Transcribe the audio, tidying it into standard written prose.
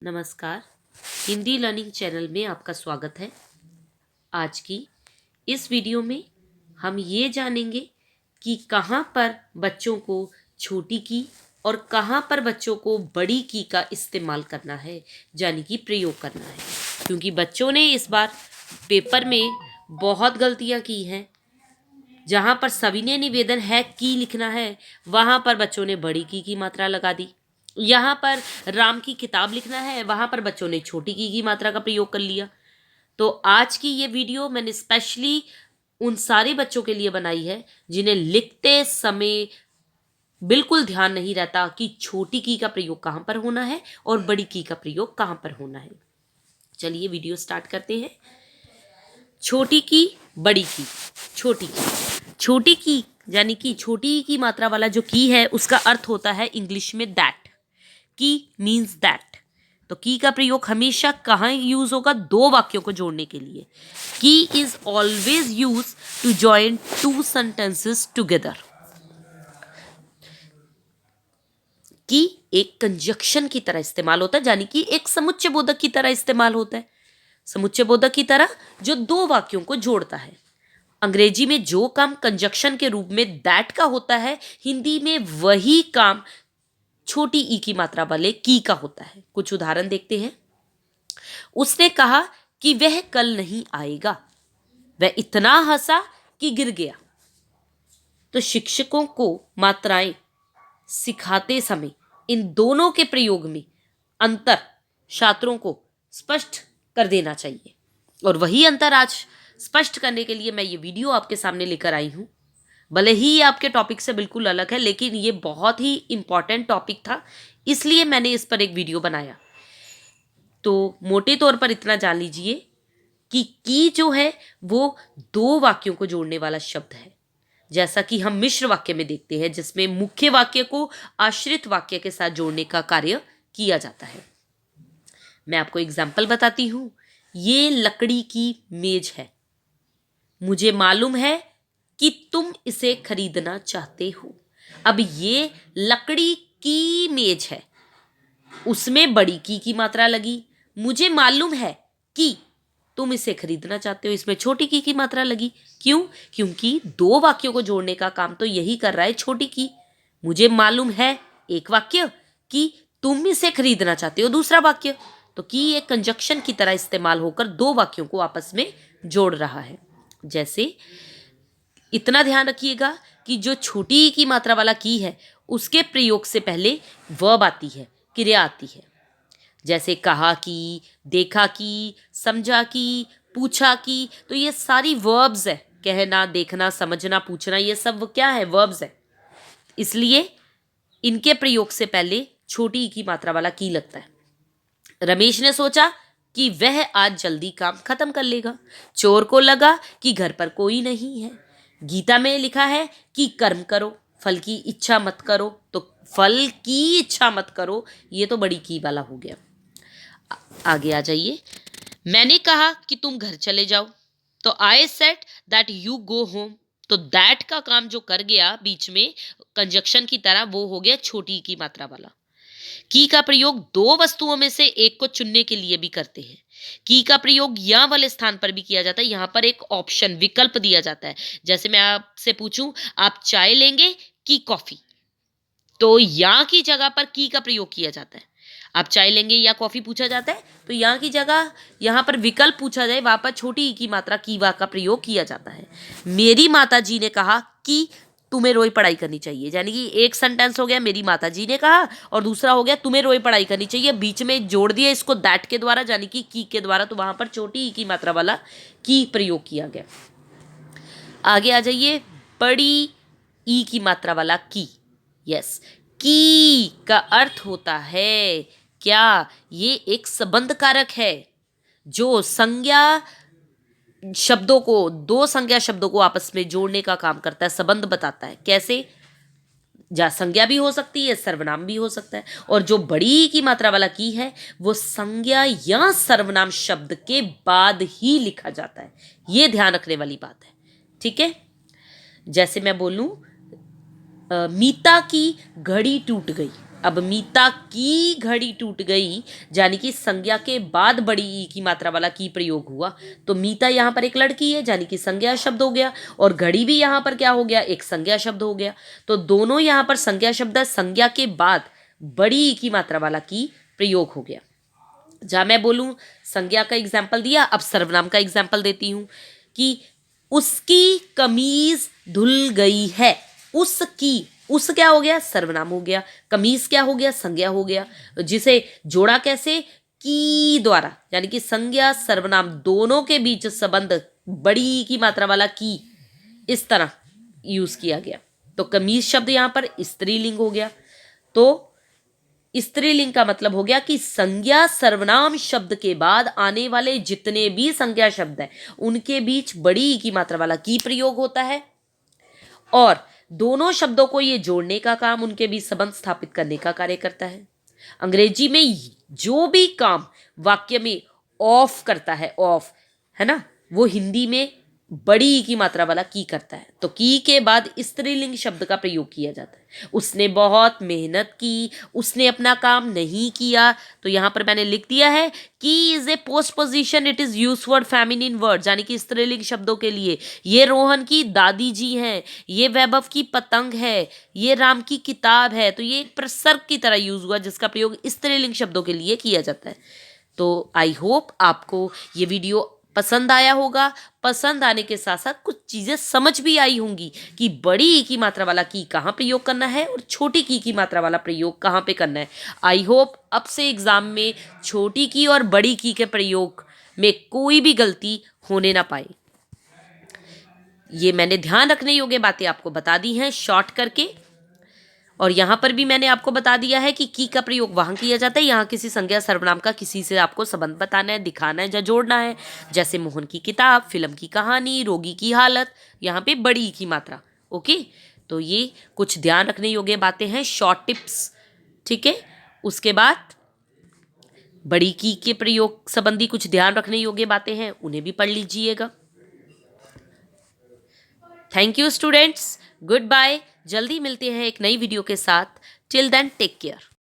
नमस्कार। Hindi learning channel में आपका स्वागत है। आज की इस वीडियो में हम ये जानेंगे कि कहाँ पर बच्चों को छोटी की और कहाँ पर बच्चों को बड़ी की का इस्तेमाल करना है, यानी कि प्रयोग करना है। क्योंकि बच्चों ने इस बार पेपर में बहुत गलतियाँ की हैं। जहाँ पर सविनय निवेदन है की लिखना है, वहाँ पर बच्चों ने बड़ी की मात्रा लगा दी। यहाँ पर राम की किताब लिखना है, वहाँ पर बच्चों ने छोटी की मात्रा का प्रयोग कर लिया। तो आज की ये वीडियो मैंने स्पेशली उन सारे बच्चों के लिए बनाई है जिन्हें लिखते समय बिल्कुल ध्यान नहीं रहता कि छोटी की का प्रयोग कहाँ पर होना है और बड़ी की का प्रयोग कहाँ पर होना है। चलिए वीडियो स्टार्ट करते हैं। छोटी की, बड़ी की, छोटी की। छोटी की यानी कि छोटी की मात्रा वाला जो की है उसका अर्थ होता है इंग्लिश में दैट। की मीन्स दैट। तो की का प्रयोग हमेशा कहाँ यूज होगा? दो वाक्यों को जोड़ने के लिए। की is always use to join two sentences together. की एक कंजक्शन की तरह इस्तेमाल होता है, यानी कि एक समुच्चय बोधक की तरह इस्तेमाल होता है। समुच्चय बोधक की तरह जो दो वाक्यों को जोड़ता है। अंग्रेजी में जो काम कंजक्शन के रूप में दैट का होता है, हिंदी में वही काम छोटी ई की मात्रा वाले की का होता है। कुछ उदाहरण देखते हैं। उसने कहा कि वह कल नहीं आएगा। वह इतना हंसा कि गिर गया। तो शिक्षकों को मात्राएं सिखाते समय इन दोनों के प्रयोग में अंतर छात्रों को स्पष्ट कर देना चाहिए। और वही अंतर आज स्पष्ट करने के लिए मैं ये वीडियो आपके सामने लेकर आई हूं। भले ही ये आपके टॉपिक से बिल्कुल अलग है, लेकिन ये बहुत ही इंपॉर्टेंट टॉपिक था, इसलिए मैंने इस पर एक वीडियो बनाया। तो मोटे तौर पर इतना जान लीजिए कि की जो है वो दो वाक्यों को जोड़ने वाला शब्द है, जैसा कि हम मिश्र वाक्य में देखते हैं जिसमें मुख्य वाक्य को आश्रित वाक्य के साथ जोड़ने का कार्य किया जाता है। मैं आपको एग्जाम्पल बताती हूं। ये लकड़ी की मेज है। मुझे मालूम है कि तुम इसे खरीदना चाहते हो। अब ये लकड़ी की मेज है, उसमें बड़ी की मात्रा लगी। मुझे मालूम है कि तुम इसे खरीदना चाहते हो, इसमें छोटी की मात्रा लगी। क्यों? क्योंकि दो वाक्यों को जोड़ने का काम तो यही कर रहा है छोटी की। मुझे मालूम है एक वाक्य, कि तुम इसे खरीदना चाहते हो दूसरा वाक्य। तो की एक कंजक्शन की तरह इस्तेमाल होकर दो वाक्यों को आपस में जोड़ रहा है। जैसे इतना ध्यान रखिएगा कि जो छोटी ई की मात्रा वाला की है उसके प्रयोग से पहले वर्ब आती है, क्रिया आती है। जैसे कहा कि, देखा कि, समझा कि, पूछा कि। तो ये सारी वर्ब्स है। कहना, देखना, समझना, पूछना, ये सब क्या है? वर्ब्स है। इसलिए इनके प्रयोग से पहले छोटी ई की मात्रा वाला की लगता है। रमेश ने सोचा कि वह आज जल्दी काम खत्म कर लेगा। चोर को लगा कि घर पर कोई नहीं है। गीता में लिखा है कि कर्म करो, फल की इच्छा मत करो। तो फल की इच्छा मत करो, ये तो बड़ी की वाला हो गया। आगे आ जाइए। मैंने कहा कि तुम घर चले जाओ। तो I said that you go home. तो दैट का काम जो कर गया बीच में कंजक्शन की तरह, वो हो गया छोटी की मात्रा वाला। की का प्रयोग दो वस्तुओं में से एक को चुनने के लिए भी करते हैं। की का प्रयोग या वाले स्थान पर भी किया जाता है। यहां पर एक ऑप्शन, विकल्प दिया जाता है। जैसे मैं आपसे पूछूं, आप चाय लेंगे कि कॉफी? तो या की जगह पर की का प्रयोग किया जाता है। आप चाय लेंगे या कॉफी पूछा जाता है, तो यहाँ की जगह यहाँ पर विकल्प पूछा जाए, वहां पर छोटी ई की मात्रा की वा का प्रयोग किया जाता है। मेरी माता जी ने कहा कि तुम्हें रोज पढ़ाई करनी चाहिए, यानी कि एक सेंटेंस हो गया मेरी माता जी ने कहा, और दूसरा हो गया तुम्हें रोज पढ़ाई करनी चाहिए। बीच में जोड़ दिया इसको दैट के द्वारा, यानी कि की के द्वारा। तो वहां पर छोटी ई की मात्रा वाला की प्रयोग किया गया। आगे आ जाइए। बड़ी ई की मात्रा वाला की। यस, की का अर्थ होता है क्या? ये एक संबंध कारक है जो संज्ञा शब्दों को, दो संज्ञा शब्दों को आपस में जोड़ने का काम करता है, संबंध बताता है। कैसे? जा संज्ञा भी हो सकती है, सर्वनाम भी हो सकता है। और जो बड़ी की मात्रा वाला की है वो संज्ञा या सर्वनाम शब्द के बाद ही लिखा जाता है। ये ध्यान रखने वाली बात है। ठीक है? जैसे मैं बोलूं, मीता की घड़ी टूट गई। अब मीता की घड़ी टूट गई, यानी कि संज्ञा के बाद बड़ी ई की मात्रा वाला की प्रयोग हुआ, तो मीता यहाँ पर एक लड़की है, यानी कि संज्ञा शब्द हो गया, और घड़ी भी यहाँ पर क्या हो गया, एक संज्ञा शब्द हो गया। तो दोनों यहाँ पर संज्ञा शब्द, संज्ञा के बाद बड़ी ई की मात्रा वाला की प्रयोग हो गया। जहाँ मैं बोलूं संज्ञा का एग्जाम्पल दिया, अब सर्वनाम का एग्जाम्पल देती हूं कि उसकी कमीज धुल गई है। उसकी, उस क्या हो गया, सर्वनाम हो गया, कमीज क्या हो गया, संज्ञा हो गया, जिसे जोड़ा कैसे, की द्वारा, यानी कि संज्ञा सर्वनाम दोनों के बीच संबंध बड़ी की मात्रा वाला की इस तरह यूज किया गया। तो कमीज शब्द यहां पर स्त्रीलिंग हो गया। तो स्त्रीलिंग का मतलब हो गया कि संज्ञा सर्वनाम शब्द के बाद आने वाले जितने भी संज्ञा शब्द हैं उनके बीच बड़ी ई की मात्रा वाला की प्रयोग होता है, और दोनों शब्दों को ये जोड़ने का काम, उनके बीच संबंध स्थापित करने का कार्य करता है। अंग्रेजी में जो भी काम वाक्य में ऑफ करता है, ऑफ है ना, वो हिंदी में बड़ी ई की मात्रा वाला की करता है। तो की के बाद स्त्रीलिंग शब्द का प्रयोग किया जाता है। उसने बहुत मेहनत की, उसने अपना काम नहीं किया, तो यहां पर मैंने लिख दिया है की is a post position, it is use for feminine word, यानी कि स्त्रीलिंग शब्दों के लिए। ये रोहन की दादी जी हैं, ये वैभव की पतंग है, ये राम की किताब है। तो ये एक प्रसर्ग की तरह यूज हुआ जिसका प्रयोग स्त्रीलिंग शब्दों के लिए किया जाता है। तो आई होप आपको ये वीडियो पसंद आया होगा। पसंद आने के साथ साथ कुछ चीज़ें समझ भी आई होंगी कि बड़ी ई की मात्रा वाला की कहाँ प्रयोग करना है और छोटी की मात्रा वाला प्रयोग कहाँ पे करना है। आई होप अब से एग्जाम में छोटी की और बड़ी की के प्रयोग में कोई भी गलती होने ना पाए। ये मैंने ध्यान रखने योग्य बातें आपको बता दी हैं शॉर्ट करके, और यहाँ पर भी मैंने आपको बता दिया है कि की का प्रयोग वहाँ किया जाता है, यहाँ किसी संज्ञा सर्वनाम का किसी से आपको संबंध बताना है, दिखाना है या जोड़ना है। जैसे मोहन की किताब, फिल्म की कहानी, रोगी की हालत, यहाँ पे बड़ी की मात्रा। ओके, तो ये कुछ ध्यान रखने योग्य बातें हैं, शॉर्ट टिप्स। ठीक है, उसके बाद बड़ी की के प्रयोग संबंधी कुछ ध्यान रखने योग्य बातें हैं, उन्हें भी पढ़ लीजिएगा। Thank you students, good bye. जल्दी मिलते हैं एक नई वीडियो के साथ। Till then take care.